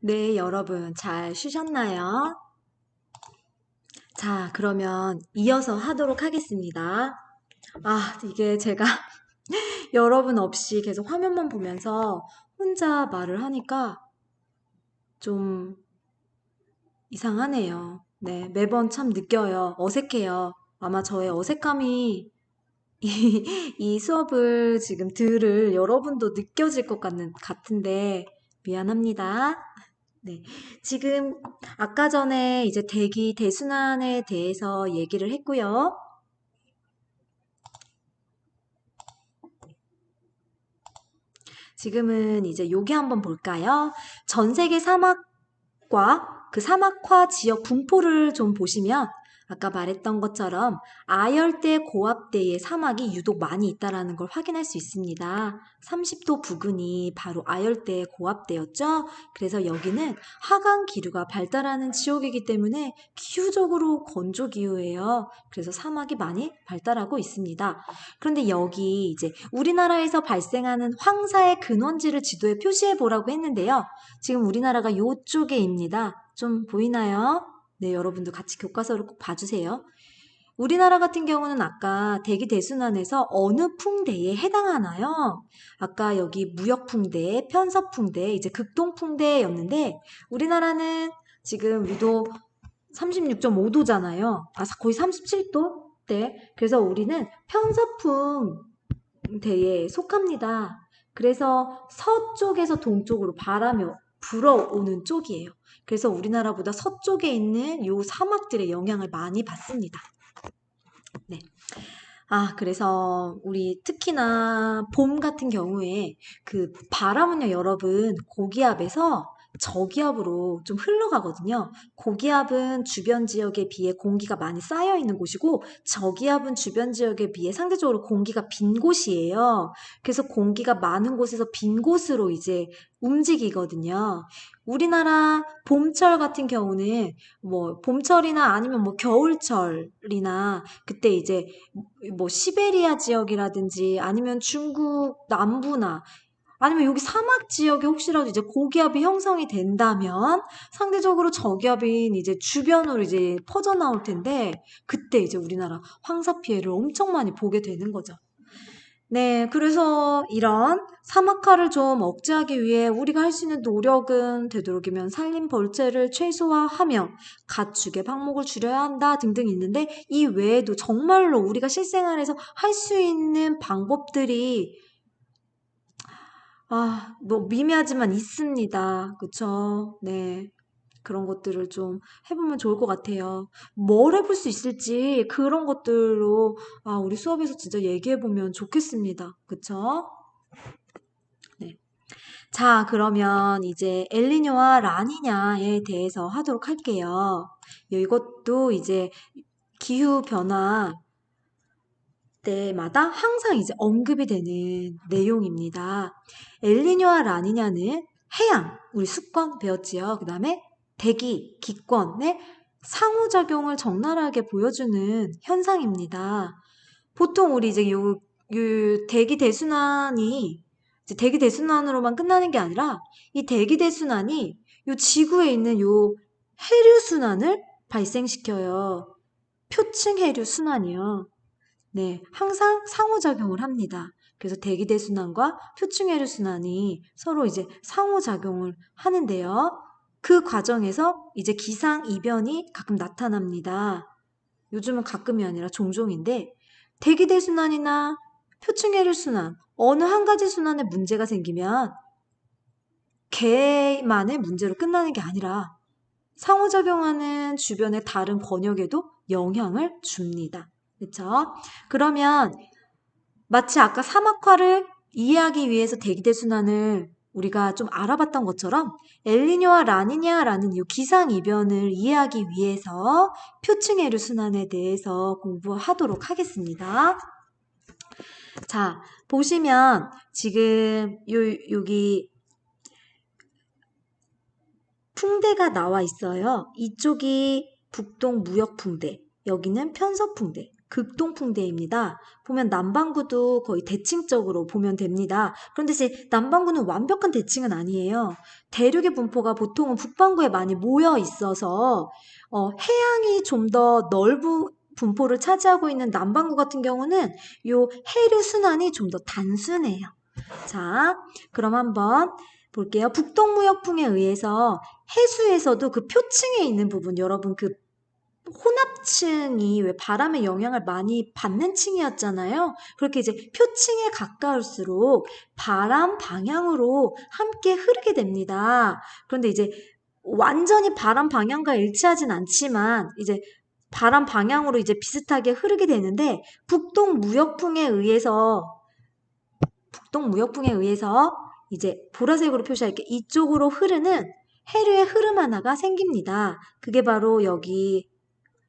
네, 여러분 잘 쉬셨나요? 자, 그러면 이어서 하도록 하겠습니다. 이게 제가 여러분 없이 계속 화면만 보면서 혼자 말을 하니까 좀 이상하네요. 네, 매번 참 느껴요. 어색해요. 아마 저의 어색함이 이 수업을 지금 들을 여러분도 느껴질 것 같은데 미안합니다. 네. 지금 아까 전에 이제 대기 대순환에 대해서 얘기를 했고요. 지금은 이제 요기 한번 볼까요? 전 세계 사막과 그 사막화 지역 분포를 좀 보시면 아까 말했던 것처럼 아열대 고압대의 사막이 유독 많이 있다라는 걸 확인할 수 있습니다. 30도 부근이 바로 아열대 고압대였죠. 그래서 여기는 하강 기류가 발달하는 지역이기 때문에 기후적으로 건조 기후예요. 그래서 사막이 많이 발달하고 있습니다. 그런데 여기 이제 우리나라에서 발생하는 황사의 근원지를 지도에 표시해 보라고 했는데요. 지금 우리나라가 요쪽에입니다. 좀 보이나요? 네, 여러분도 같이 교과서를 꼭 봐주세요. 우리나라 같은 경우는 아까 대기 대순환에서 어느 풍대에 해당하나요? 아까 여기 무역풍대, 편서풍대, 이제 극동풍대였는데 우리나라는 지금 위도 36.5도잖아요. 거의 37도? 네. 그래서 우리는 편서풍 대에 속합니다. 그래서 서쪽에서 동쪽으로 바람이 불어오는 쪽이에요. 그래서 우리나라보다 서쪽에 있는 요 사막들의 영향을 많이 받습니다. 네. 그래서 우리 특히나 봄 같은 경우에 그 바람은요, 여러분, 고기압에서 저기압으로 좀 흘러가거든요. 고기압은 주변 지역에 비해 공기가 많이 쌓여 있는 곳이고, 저기압은 주변 지역에 비해 상대적으로 공기가 빈 곳이에요. 그래서 공기가 많은 곳에서 빈 곳으로 이제 움직이거든요. 우리나라 봄철 같은 경우는 뭐 봄철이나 아니면 뭐 겨울철이나 그때 이제 뭐 시베리아 지역이라든지 아니면 중국 남부나 아니면 여기 사막 지역에 혹시라도 이제 고기압이 형성이 된다면 상대적으로 저기압이 이제 주변으로 이제 퍼져 나올 텐데 그때 이제 우리나라 황사 피해를 엄청 많이 보게 되는 거죠. 네, 그래서 이런 사막화를 좀 억제하기 위해 우리가 할 수 있는 노력은 되도록이면 산림 벌채를 최소화하며 가축의 방목을 줄여야 한다 등등 있는데 이 외에도 정말로 우리가 실생활에서 할 수 있는 방법들이 뭐 미미하지만 있습니다. 그쵸? 네. 그런 것들을 좀 해보면 좋을 것 같아요. 뭘 해볼 수 있을지 그런 것들로 우리 수업에서 진짜 얘기해보면 좋겠습니다. 그쵸? 네. 자, 그러면 이제 엘니뇨와 라니냐에 대해서 하도록 할게요. 이것도 이제 기후 변화 때마다 항상 이제 언급이 되는 내용입니다. 엘니뇨와 라니냐는 해양, 우리 수권 배웠지요. 그 다음에 대기, 기권의 상호작용을 적나라하게 보여주는 현상입니다. 보통 우리 이제 요 대기 대순환이 이제 대기 대순환으로만 끝나는 게 아니라 이 대기 대순환이 요 지구에 있는 요 해류 순환을 발생시켜요. 표층 해류 순환이요. 네, 항상 상호작용을 합니다. 그래서 대기대순환과 표층해류순환이 서로 이제 상호작용을 하는데요. 그 과정에서 이제 기상이변이 가끔 나타납니다. 요즘은 가끔이 아니라 종종인데, 대기대순환이나 표층해류순환, 어느 한 가지 순환에 문제가 생기면 걔만의 문제로 끝나는 게 아니라 상호작용하는 주변의 다른 권역에도 영향을 줍니다. 그렇죠? 그러면 마치 아까 사막화를 이해하기 위해서 대기대순환을 우리가 좀 알아봤던 것처럼 엘니뇨와 라니냐라는 이 기상이변을 이해하기 위해서 표층해류 순환에 대해서 공부하도록 하겠습니다. 자, 보시면 지금 여기 풍대가 나와 있어요. 이쪽이 북동 무역풍대, 여기는 편서풍대. 극동풍대입니다. 보면 남반구도 거의 대칭적으로 보면 됩니다. 그런데 이제 남반구는 완벽한 대칭은 아니에요. 대륙의 분포가 보통은 북반구에 많이 모여 있어서 해양이 좀 더 넓은 분포를 차지하고 있는 남반구 같은 경우는 요 해류 순환이 좀 더 단순해요. 자, 그럼 한번 볼게요. 북동무역풍에 의해서 해수에서도 그 표층에 있는 부분, 여러분 그 혼합층이 왜 바람의 영향을 많이 받는 층이었잖아요. 그렇게 이제 표층에 가까울수록 바람 방향으로 함께 흐르게 됩니다. 그런데 이제 완전히 바람 방향과 일치하진 않지만 이제 바람 방향으로 이제 비슷하게 흐르게 되는데 북동무역풍에 의해서 이제 보라색으로 표시할게. 이쪽으로 흐르는 해류의 흐름 하나가 생깁니다. 그게 바로 여기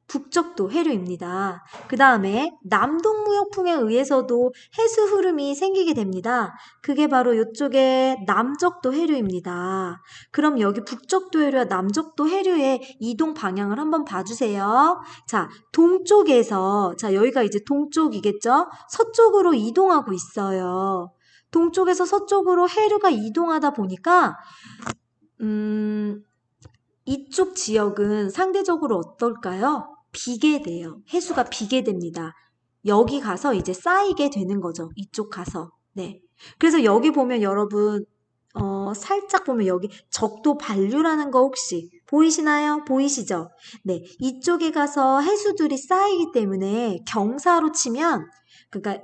북적도 해류입니다. 그 다음에 남동무역풍에 의해서도 해수 흐름이 생기게 됩니다. 그게 바로 이쪽에 남적도 해류입니다. 그럼 여기 북적도 해류와 남적도 해류의 이동 방향을 한번 봐주세요. 자, 동쪽에서, 자, 여기가 이제 동쪽이겠죠? 서쪽으로 이동하고 있어요. 동쪽에서 서쪽으로 해류가 이동하다 보니까, 이쪽 지역은 상대적으로 어떨까요? 비게 돼요. 해수가 비게 됩니다. 여기 가서 이제 쌓이게 되는 거죠. 이쪽 가서. 네. 그래서 여기 보면 여러분, 살짝 보면 여기 적도 반류라는 거 혹시 보이시나요? 보이시죠? 네. 이쪽에 가서 해수들이 쌓이기 때문에 경사로 치면, 그러니까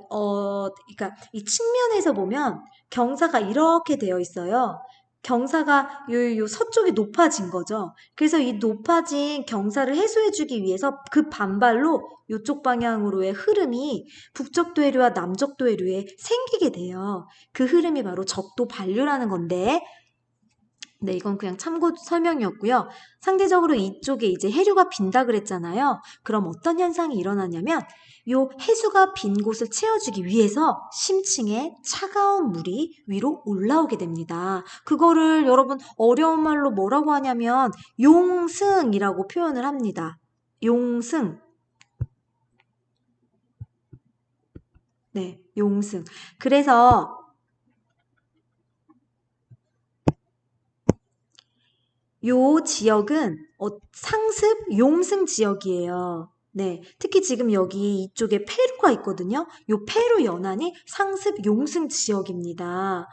이 측면에서 보면 경사가 이렇게 되어 있어요. 경사가 요 서쪽이 높아진 거죠. 그래서 이 높아진 경사를 해소해주기 위해서 그 반발로 이쪽 방향으로의 흐름이 북적도 해류와 남적도 해류에 생기게 돼요. 그 흐름이 바로 적도 반류라는 건데, 네, 이건 그냥 참고 설명이었고요. 상대적으로 이쪽에 이제 해류가 빈다 그랬잖아요. 그럼 어떤 현상이 일어나냐면 요 해수가 빈 곳을 채워주기 위해서 심층에 차가운 물이 위로 올라오게 됩니다. 그거를 여러분 어려운 말로 뭐라고 하냐면 용승이라고 표현을 합니다. 용승. 네, 용승. 그래서 요 지역은 상습 용승 지역이에요. 네, 특히 지금 여기 이쪽에 페루가 있거든요. 요 페루 연안이 상습 용승 지역입니다.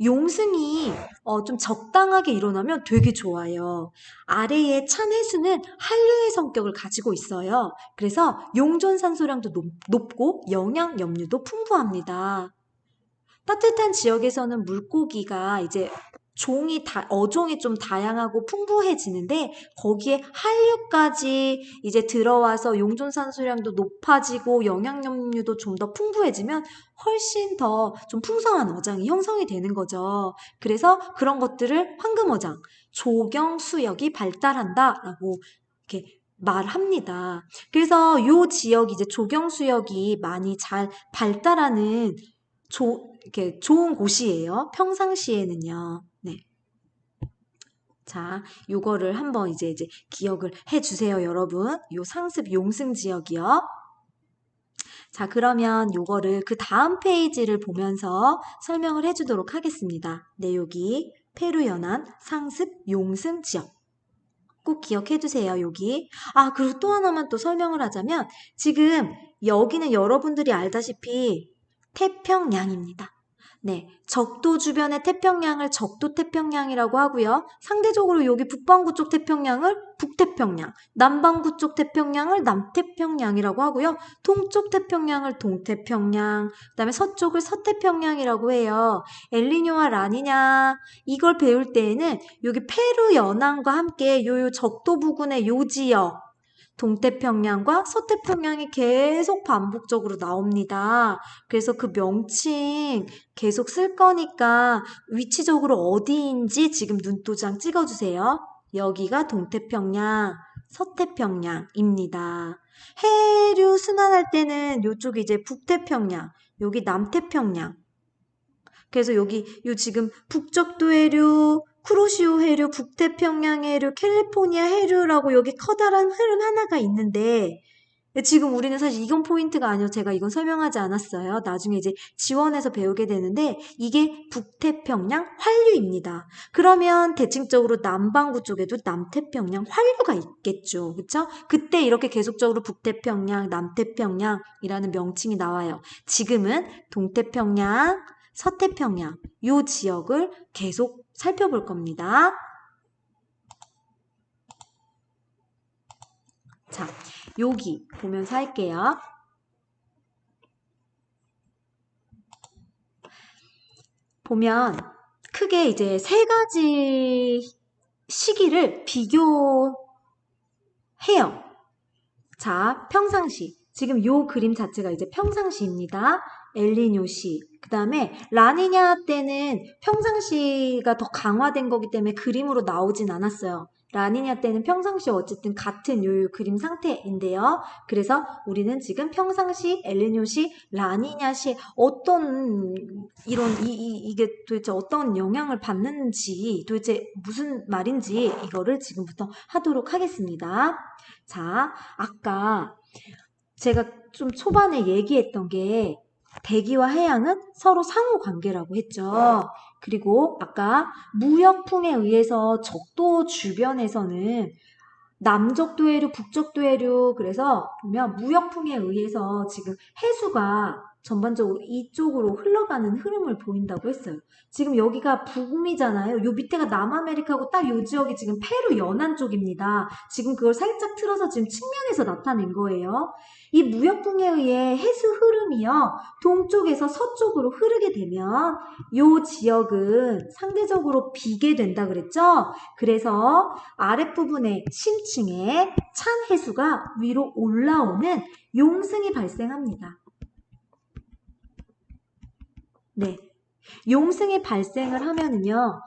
용승이 좀 적당하게 일어나면 되게 좋아요. 아래의 찬 해수는 한류의 성격을 가지고 있어요. 그래서 용존 산소량도 높고 영양 염류도 풍부합니다. 따뜻한 지역에서는 물고기가 이제 어종이 좀 다양하고 풍부해지는데 거기에 한류까지 이제 들어와서 용존산소량도 높아지고 영양염류도 좀 더 풍부해지면 훨씬 더 좀 풍성한 어장이 형성이 되는 거죠. 그래서 그런 것들을 황금어장, 조경수역이 발달한다라고 이렇게 말합니다. 그래서 요 지역이 이제 조경수역이 많이 잘 발달하는 이렇게 좋은 곳이에요. 평상시에는요. 네. 자, 요거를 한번 이제 기억을 해주세요, 여러분. 요 상습 용승 지역이요. 자, 그러면 요거를 그 다음 페이지를 보면서 설명을 해주도록 하겠습니다. 네, 여기 페루 연안 상습 용승 지역. 꼭 기억해 두세요, 여기. 아, 그리고 또 하나만 또 설명을 하자면 지금 여기는 여러분들이 알다시피 태평양입니다. 네, 적도 주변의 태평양을 적도 태평양이라고 하고요. 상대적으로 여기 북반구 쪽 태평양을 북태평양, 남반구 쪽 태평양을 남태평양이라고 하고요. 동쪽 태평양을 동태평양, 그다음에 서쪽을 서태평양이라고 해요. 엘니뇨와 라니냐 이걸 배울 때에는 여기 페루 연안과 함께 요 적도 부근의 요 지역 동태평양과 서태평양이 계속 반복적으로 나옵니다. 그래서 그 명칭 계속 쓸 거니까 위치적으로 어디인지 지금 눈도장 찍어주세요. 여기가 동태평양, 서태평양입니다. 해류 순환할 때는 이쪽이 이제 북태평양, 여기 남태평양. 그래서 여기 지금 북적도 해류, 쿠로시오 해류, 북태평양 해류, 캘리포니아 해류라고 여기 커다란 흐름 하나가 있는데 지금 우리는 사실 이건 포인트가 아니어서 제가 이건 설명하지 않았어요. 나중에 이제 지원해서 배우게 되는데 이게 북태평양 환류입니다. 그러면 대칭적으로 남반구 쪽에도 남태평양 환류가 있겠죠. 그쵸? 그때 이렇게 계속적으로 북태평양, 남태평양이라는 명칭이 나와요. 지금은 동태평양, 서태평양 요 지역을 계속 살펴볼 겁니다. 자, 여기 보면서 할게요. 보면 크게 이제 세 가지 시기를 비교해요. 자, 평상시. 지금 요 그림 자체가 이제 평상시입니다. 엘니뇨시. 그 다음에 라니냐 때는 평상시가 더 강화된 거기 때문에 그림으로 나오진 않았어요. 라니냐 때는 평상시 어쨌든 같은 요 그림 상태인데요. 그래서 우리는 지금 평상시, 엘니뇨시, 라니냐시 어떤 이게 도대체 어떤 영향을 받는지 도대체 무슨 말인지 이거를 지금부터 하도록 하겠습니다. 자, 아까 제가 좀 초반에 얘기했던 게 대기와 해양은 서로 상호 관계라고 했죠. 그리고 아까 무역풍에 의해서 적도 주변에서는 남적도 해류, 북적도 해류 그래서 보면 무역풍에 의해서 지금 해수가 전반적으로 이쪽으로 흘러가는 흐름을 보인다고 했어요. 지금 여기가 북미잖아요. 요 밑에가 남아메리카고 딱 요 지역이 지금 페루 연안 쪽입니다. 지금 그걸 살짝 틀어서 지금 측면에서 나타낸 거예요. 이 무역풍에 의해 해수 흐름이요. 동쪽에서 서쪽으로 흐르게 되면 요 지역은 상대적으로 비게 된다 그랬죠? 그래서 아랫부분에 심층에 찬 해수가 위로 올라오는 용승이 발생합니다. 네. 용승이 발생을 하면은요.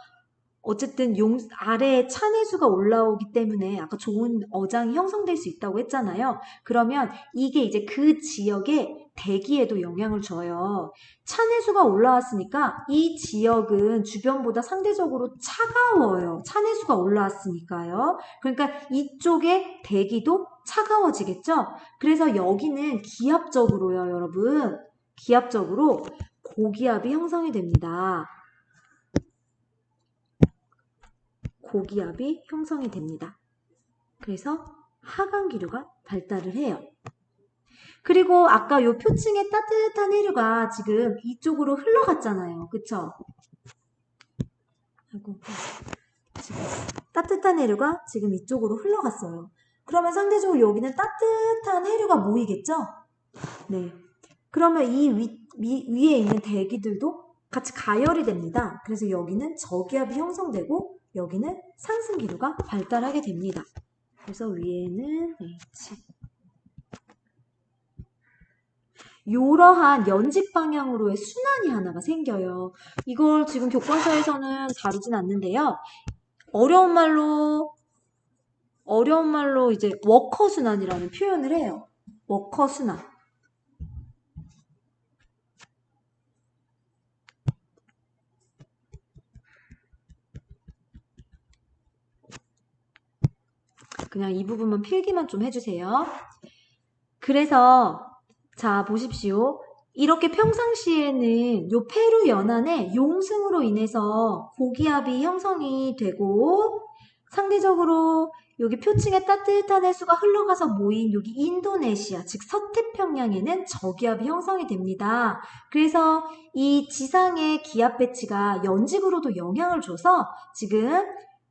어쨌든 아래에 찬 해수가 올라오기 때문에 아까 좋은 어장이 형성될 수 있다고 했잖아요. 그러면 이게 이제 그 지역의 대기에도 영향을 줘요. 찬 해수가 올라왔으니까 이 지역은 주변보다 상대적으로 차가워요. 찬 해수가 올라왔으니까요. 그러니까 이쪽의 대기도 차가워지겠죠? 그래서 여기는 기압적으로요, 여러분. 기압적으로 고기압이 형성이 됩니다. 고기압이 형성이 됩니다. 그래서 하강기류가 발달을 해요. 그리고 아까 요 표층의 따뜻한 해류가 지금 이쪽으로 흘러갔잖아요. 그쵸? 아이고, 지금 따뜻한 해류가 지금 이쪽으로 흘러갔어요. 그러면 상대적으로 여기는 따뜻한 해류가 모이겠죠? 네. 그러면 이 위에 있는 대기들도 같이 가열이 됩니다. 그래서 여기는 저기압이 형성되고 여기는 상승기류가 발달하게 됩니다. 그래서 위에는 H. 이러한 연직 방향으로의 순환이 하나가 생겨요. 이걸 지금 교과서에서는 다루진 않는데요. 어려운 말로 이제 워커 순환이라는 표현을 해요. 워커 순환. 그냥 이 부분만 필기만 좀 해주세요. 그래서 자 보십시오. 이렇게 평상시에는 요 페루 연안에 용승으로 인해서 고기압이 형성이 되고 상대적으로 여기 표층에 따뜻한 해수가 흘러가서 모인 여기 인도네시아 즉 서태평양에는 저기압이 형성이 됩니다. 그래서 이 지상의 기압 배치가 연직으로도 영향을 줘서 지금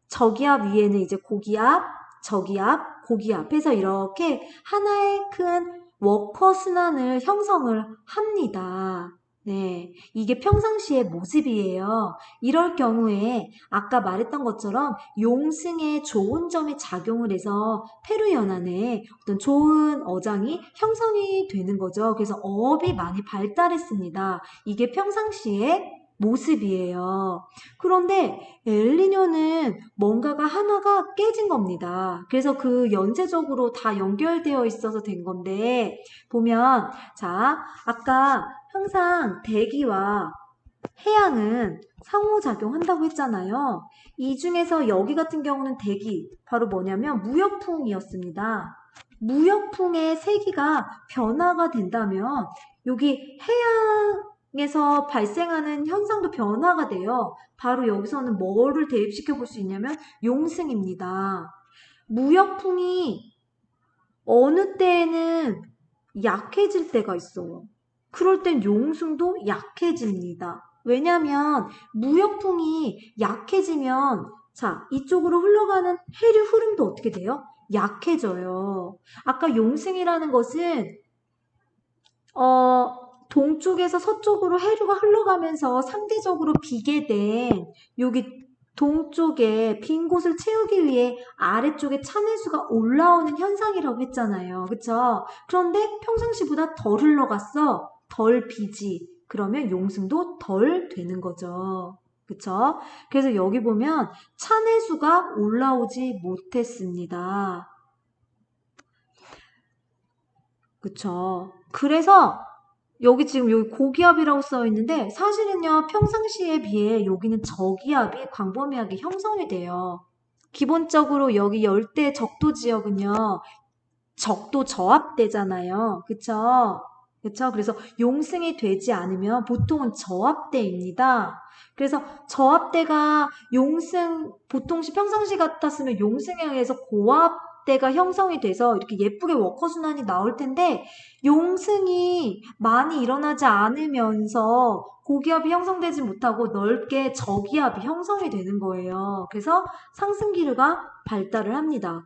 저기압 위에는 이제 고기압, 저기압, 고기압 해서 이렇게 하나의 큰 워커 순환을 형성을 합니다. 네, 이게 평상시의 모습이에요. 이럴 경우에 아까 말했던 것처럼 용승의 좋은 점이 작용을 해서 페루 연안에 어떤 좋은 어장이 형성이 되는 거죠. 그래서 어업이 많이 발달했습니다. 이게 평상시의 모습이에요. 그런데 엘니뇨는 뭔가가 하나가 깨진 겁니다. 그래서 그 연쇄적으로 다 연결되어 있어서 된 건데 보면 자 아까 항상 대기와 해양은 상호작용한다고 했잖아요. 이 중에서 여기 같은 경우는 대기 바로 뭐냐면 무역풍이었습니다. 무역풍의 세기가 변화가 된다면 여기 해양에서 발생하는 현상도 변화가 돼요. 바로 여기서는 뭐를 대입시켜 볼 수 있냐면 용승입니다. 무역풍이 어느 때에는 약해질 때가 있어요. 그럴 땐 용승도 약해집니다. 왜냐면 무역풍이 약해지면 자, 이쪽으로 흘러가는 해류 흐름도 어떻게 돼요? 약해져요. 아까 용승이라는 것은 동쪽에서 서쪽으로 해류가 흘러가면서 상대적으로 비게 된 여기 동쪽에 빈 곳을 채우기 위해 아래쪽에 찬해수가 올라오는 현상이라고 했잖아요. 그쵸? 그런데 평상시보다 덜 흘러갔어. 덜 비지. 그러면 용승도 덜 되는 거죠. 그쵸? 그래서 여기 보면 찬해수가 올라오지 못했습니다. 그쵸? 그래서 여기 지금 여기 고기압이라고 써 있는데 사실은요 평상시에 비해 여기는 저기압이 광범위하게 형성이 돼요. 기본적으로 여기 열대 적도 지역은요 적도 저압대잖아요. 그쵸? 그쵸? 그래서 용승이 되지 않으면 보통은 저압대입니다. 그래서 저압대가 용승, 보통시 평상시 같았으면 용승에 의해서 고압대가 형성이 돼서 이렇게 예쁘게 워커순환이 나올 텐데 용승이 많이 일어나지 않으면서 고기압이 형성되지 못하고 넓게 저기압이 형성이 되는 거예요. 그래서 상승기류가 발달을 합니다.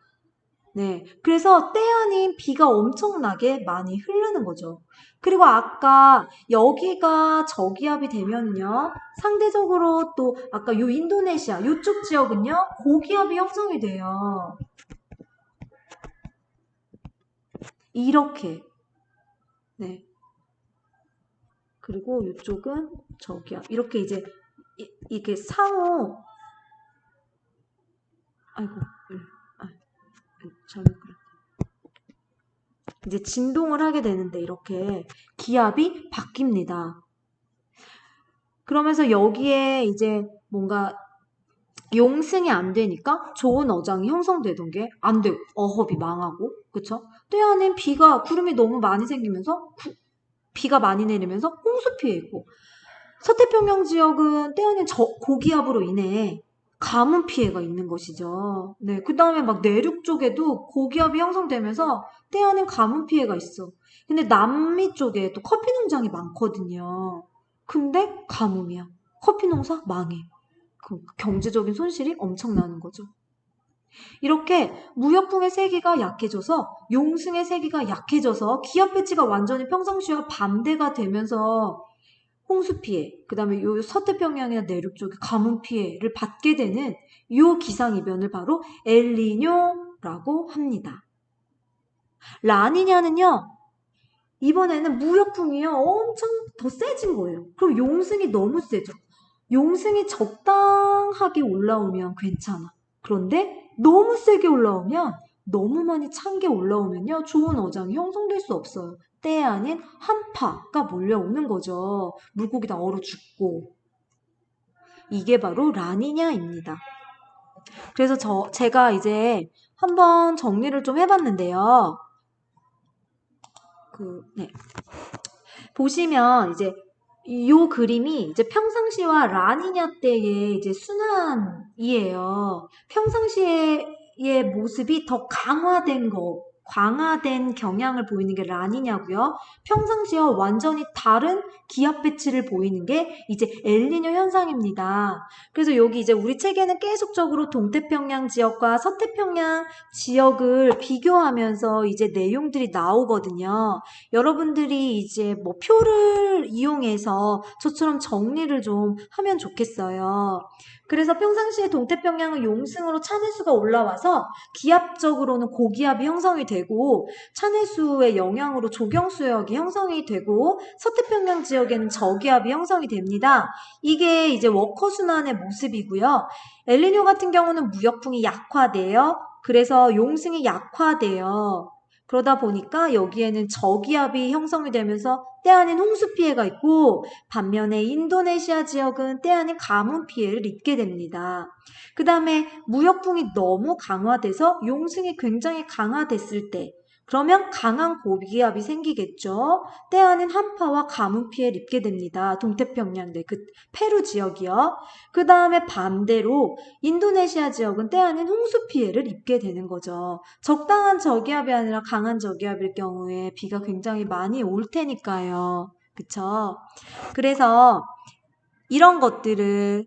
네. 그래서 때 아닌 비가 엄청나게 많이 흐르는 거죠. 그리고 아까 여기가 저기압이 되면요. 상대적으로 또 아까 요 인도네시아 요쪽 지역은요. 고기압이 형성이 돼요. 이렇게. 네. 그리고 이쪽은 저기압. 이렇게 이제 이게 상호 아이고. 아, 잘못 그렸 이제 진동을 하게 되는데 이렇게 기압이 바뀝니다. 그러면서 여기에 이제 뭔가 용승이 안 되니까 좋은 어장이 형성되던 게 안 되고 어업이 망하고 그쵸? 때 안엔 구름이 너무 많이 생기면서 비가 많이 내리면서 홍수 피해 있고 서태평양 지역은 때 안엔 고기압으로 인해 가뭄 피해가 있는 것이죠. 네, 그 다음에 막 내륙 쪽에도 고기압이 형성되면서 때 안엔 가뭄 피해가 있어. 근데 남미 쪽에 또 커피 농장이 많거든요. 근데 가뭄이야. 커피 농사 망해. 그 경제적인 손실이 엄청나는 거죠. 이렇게 무역풍의 세기가 약해져서 용승의 세기가 약해져서 기압 배치가 완전히 평상시와 반대가 되면서 홍수 피해, 그 다음에 요 서태평양이나 내륙 쪽에 가뭄 피해를 받게 되는 요 기상이변을 바로 엘니뇨라고 합니다. 라니냐는요, 이번에는 무역풍이요, 엄청 더 세진 거예요. 그럼 용승이 너무 세죠. 용승이 적당하게 올라오면 괜찮아. 그런데 너무 세게 올라오면 너무 많이 찬 게 올라오면요. 좋은 어장이 형성될 수 없어요. 때 아닌 한파가 몰려오는 거죠. 물고기 다 얼어 죽고. 이게 바로 라니냐입니다. 그래서 제가 이제 한번 정리를 좀 해봤는데요. 네. 보시면 이제 이 그림이 이제 평상시와 라니냐 때의 이제 순환이에요. 평상시의 모습이 더 강화된 경향을 보이는 게 라니냐고요. 평상시와 완전히 다른 기압 배치를 보이는 게 이제 엘니뇨 현상입니다. 그래서 여기 이제 우리 책에는 계속적으로 동태평양 지역과 서태평양 지역을 비교하면서 이제 내용들이 나오거든요. 여러분들이 이제 뭐 표를 이용해서 저처럼 정리를 좀 하면 좋겠어요. 그래서 평상시에 동태평양은 용승으로 찬해수가 올라와서 기압적으로는 고기압이 형성이 되고 찬해수의 영향으로 조경수역이 형성이 되고 서태평양 지역에는 저기압이 형성이 됩니다. 이게 이제 워커순환의 모습이고요. 엘니뇨 같은 경우는 무역풍이 약화돼요. 그래서 용승이 약화돼요. 그러다 보니까 여기에는 저기압이 형성이 되면서 때 아닌 홍수 피해가 있고 반면에 인도네시아 지역은 때 아닌 가뭄 피해를 입게 됩니다. 그 다음에 무역풍이 너무 강화돼서 용승이 굉장히 강화됐을 때 그러면 강한 고기압이 생기겠죠. 때 아닌 한파와 가뭄 피해를 입게 됩니다. 동태평양, 네, 그 페루 지역이요. 그 다음에 반대로 인도네시아 지역은 때 아닌 홍수 피해를 입게 되는 거죠. 적당한 저기압이 아니라 강한 저기압일 경우에 비가 굉장히 많이 올 테니까요. 그쵸? 그래서 이런 것들을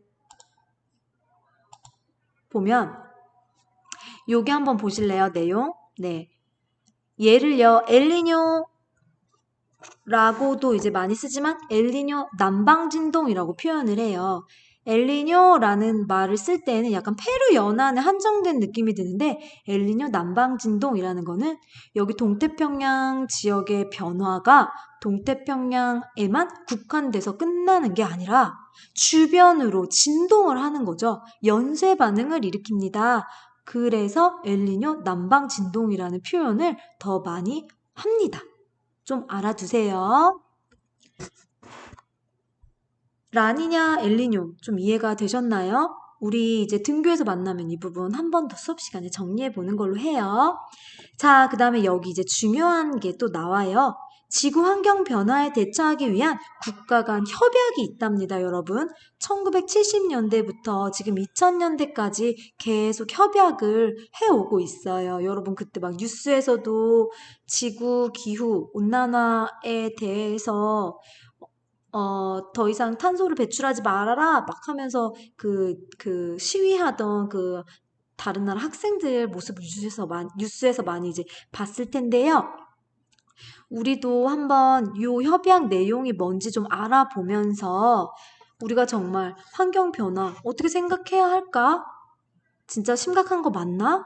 보면 요게 한번 보실래요? 내용? 네. 예를요, 엘니뇨라고도 이제 많이 쓰지만 엘니뇨 남방진동이라고 표현을 해요. 엘니뇨라는 말을 쓸 때는 약간 페루 연안에 한정된 느낌이 드는데 엘니뇨 남방진동이라는 거는 여기 동태평양 지역의 변화가 동태평양에만 국한돼서 끝나는 게 아니라 주변으로 진동을 하는 거죠. 연쇄 반응을 일으킵니다. 그래서 엘니뇨 남방진동이라는 표현을 더 많이 합니다. 좀 알아두세요. 라니냐, 엘니뇨 좀 이해가 되셨나요? 우리 이제 등교에서 만나면 이 부분 한 번 더 수업 시간에 정리해 보는 걸로 해요. 자, 그 다음에 여기 이제 중요한 게 또 나와요. 지구 환경 변화에 대처하기 위한 국가 간 협약이 있답니다, 여러분. 1970년대부터 지금 2000년대까지 계속 협약을 해오고 있어요. 여러분, 그때 막 뉴스에서도 지구 기후 온난화에 대해서 더 이상 탄소를 배출하지 말아라 막 하면서 시위하던 그 다른 나라 학생들 모습을 뉴스에서 많이 이제 봤을 텐데요. 우리도 한번 요 협약 내용이 뭔지 좀 알아보면서 우리가 정말 환경 변화 어떻게 생각해야 할까? 진짜 심각한 거 맞나?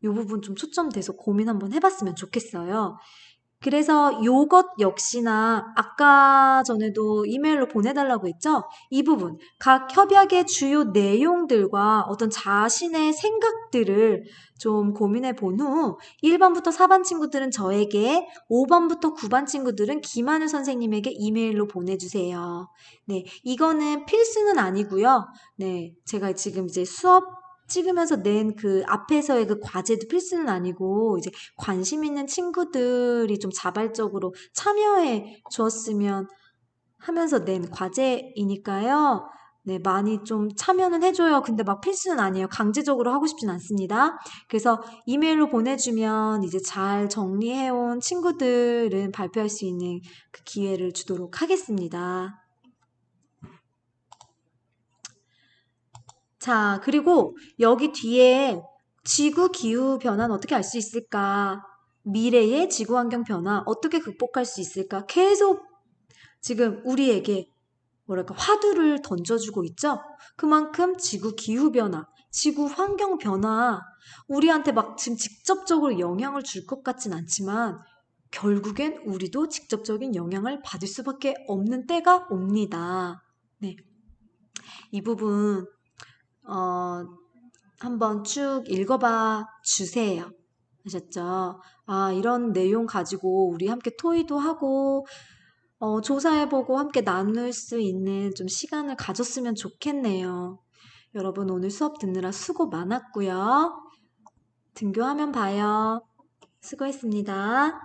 요 부분 좀 초점돼서 고민 한번 해봤으면 좋겠어요. 그래서 요것 역시나 아까 전에도 이메일로 보내달라고 했죠? 이 부분, 각 협약의 주요 내용들과 어떤 자신의 생각들을 좀 고민해 본 후 1번부터 4번 친구들은 저에게, 5번부터 9번 친구들은 김한우 선생님에게 이메일로 보내주세요. 네, 이거는 필수는 아니고요. 네, 제가 지금 이제 수업 찍으면서 낸 그 앞에서의 그 과제도 필수는 아니고 이제 관심 있는 친구들이 좀 자발적으로 참여해 주었으면 하면서 낸 과제이니까요. 네, 많이 좀 참여는 해줘요. 근데 막 필수는 아니에요. 강제적으로 하고 싶진 않습니다. 그래서 이메일로 보내주면 이제 잘 정리해온 친구들은 발표할 수 있는 그 기회를 주도록 하겠습니다. 자, 그리고 여기 뒤에 지구 기후 변화는 어떻게 알 수 있을까? 미래의 지구 환경 변화 어떻게 극복할 수 있을까? 계속 지금 우리에게 뭐랄까 화두를 던져주고 있죠? 그만큼 지구 기후 변화, 지구 환경 변화 우리한테 막 지금 직접적으로 영향을 줄 것 같진 않지만 결국엔 우리도 직접적인 영향을 받을 수밖에 없는 때가 옵니다. 네. 이 부분 어, 한번 쭉 읽어봐 주세요. 아셨죠? 아, 이런 내용 가지고 우리 함께 토의도 하고, 조사해보고 함께 나눌 수 있는 좀 시간을 가졌으면 좋겠네요. 여러분 오늘 수업 듣느라 수고 많았고요. 등교하면 봐요. 수고했습니다.